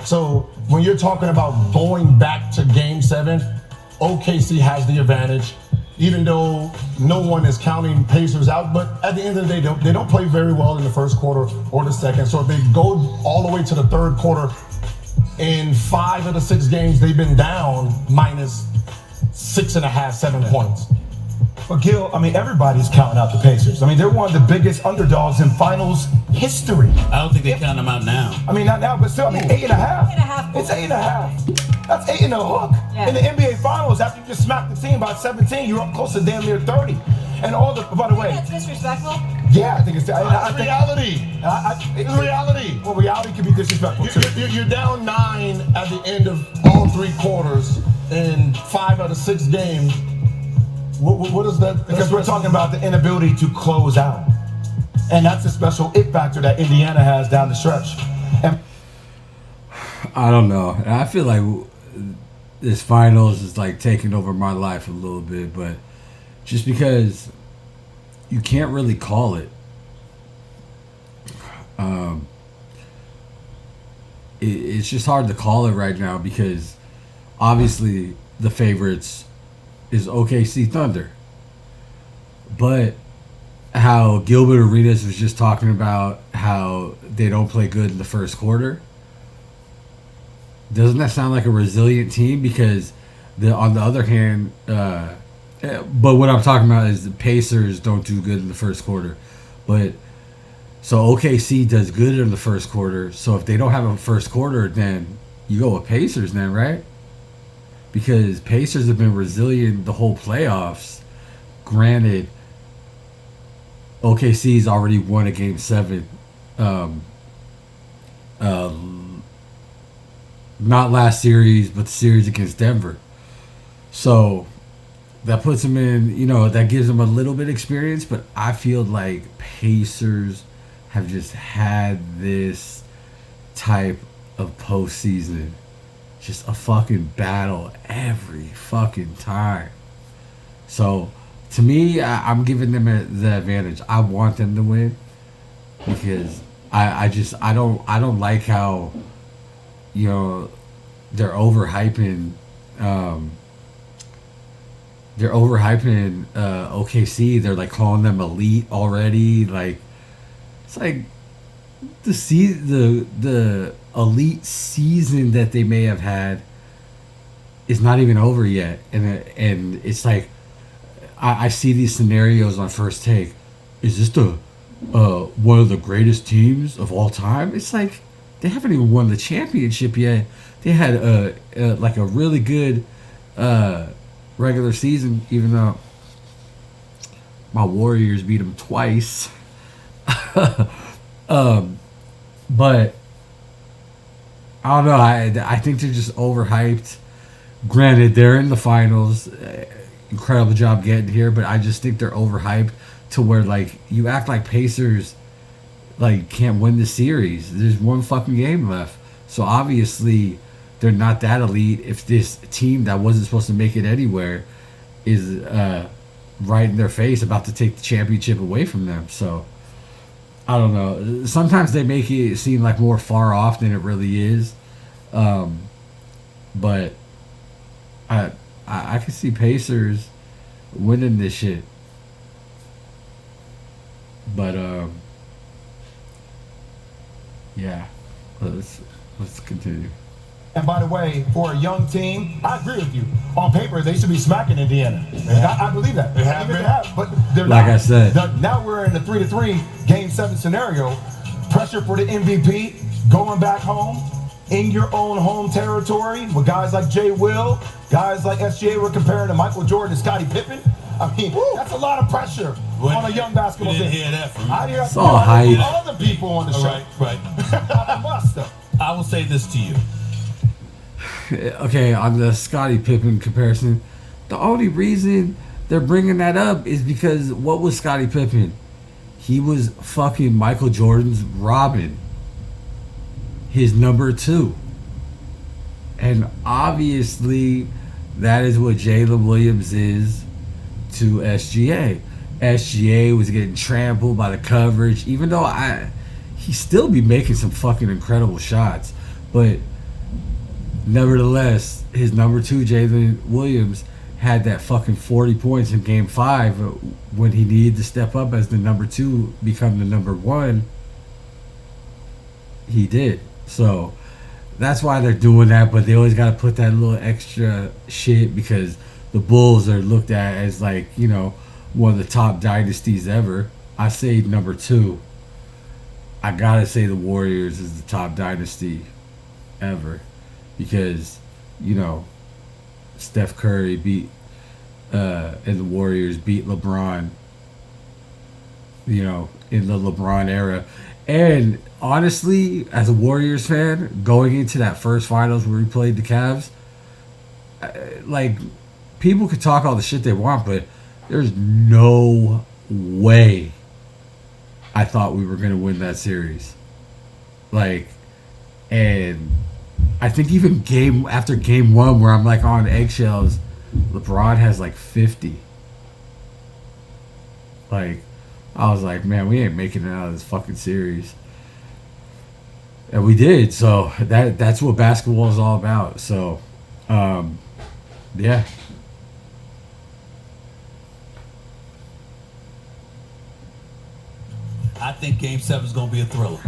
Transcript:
So when you're talking about going back to Game 7, OKC has the advantage, even though no one is counting Pacers out. But at the end of the day, they don't play very well in the first quarter or the second. So if they go all the way to the third quarter, in 5 of the 6 games, they've been down minus 6.5, 7 points. But Gil, I mean, everybody's counting out the Pacers. I mean, they're one of the biggest underdogs in finals history. I don't think they count them out now. I mean, not now, but still, I mean, 8.5. It's 8.5. That's 8 in the hook. Yeah. In the NBA Finals, after you just smacked the team by 17, you're up close to damn near 30. And all the, by the way. That's disrespectful? Yeah, I think it's reality. It's reality. Well, reality can be disrespectful, too. You're down 9 at the end of all 3 quarters in 5 out of 6 games. What is that? Because we're talking about the inability to close out. And that's a special it factor that Indiana has down the stretch. And I don't know. I feel like this finals is like taking over my life a little bit, but just because you can't really call it. It's just hard to call it right now because obviously the favorites is OKC Thunder. But how Gilbert Arenas was just talking about how they don't play good in the first quarter. Doesn't that sound like a resilient team? Because on the other hand, but what I'm talking about is the Pacers don't do good in the first quarter. But so OKC does good in the first quarter. So if they don't have a first quarter, then you go with Pacers then, right? Because Pacers have been resilient the whole playoffs. Granted, OKC's already won a Game 7. Not last series, but the series against Denver. So that puts them in, that gives them a little bit of experience. But I feel like Pacers have just had this type of postseason. Just a fucking battle every fucking time. So, to me, I'm giving them the advantage. I want them to win because I don't like how they're overhyping OKC. They're like calling them elite already. Like it's like the elite season that they may have had is not even over yet, and it's like I see these scenarios on First Take. Is this the one of the greatest teams of all time? It's like they haven't even won the championship yet. They had like a really good regular season, even though my Warriors beat them twice. But I don't know. I think they're just overhyped. Granted, they're in the finals. Incredible job getting here, but I just think they're overhyped to where like you act like Pacers like can't win the series. There's one fucking game left, so obviously they're not that elite. If this team that wasn't supposed to make it anywhere is right in their face about to take the championship away from them, so. I don't know. Sometimes they make it seem like more far off than it really is. But I can see Pacers winning this shit. But yeah. Let's continue. And by the way, for a young team, I agree with you. On paper, they should be smacking Indiana. I believe that. They have been. But they're like not. I said. Now we're in the 3-3 Game 7 scenario. Pressure for the MVP, going back home, in your own home territory, with guys like Jay Will, guys like SGA. We're comparing to Michael Jordan and Scottie Pippen. I mean, that's a lot of pressure on a young basketball team. You didn't hear that from me. I hear it's all hype. Other people on the show. Right. I will say this to you. Okay, on the Scottie Pippen comparison, the only reason they're bringing that up is because what was Scottie Pippen? He was fucking Michael Jordan's Robin, his number 2. And obviously, that is what Jalen Williams is to SGA. SGA was getting trampled by the coverage, even though he still be making some fucking incredible shots. But Nevertheless, his number 2, Jalen Williams, had that fucking 40 points in Game 5 when he needed to step up as the number 2, become the number 1. He did. So that's why they're doing that, but they always got to put that little extra shit because the Bulls are looked at as like, you know, one of the top dynasties ever. I say number 2. I gotta say the Warriors is the top dynasty ever because, you know, Steph Curry beat and the Warriors beat LeBron, you know, in the LeBron era. And honestly, as a Warriors fan, going into that first finals where we played the Cavs, like, people could talk all the shit they want, but there's no way I thought we were going to win that series. Like, and I think even after game 1 where I'm like on eggshells, LeBron has like 50. Like, I was like, man, we ain't making it out of this fucking series. And we did. So that's what basketball is all about. So, yeah. I think Game 7 is going to be a thriller.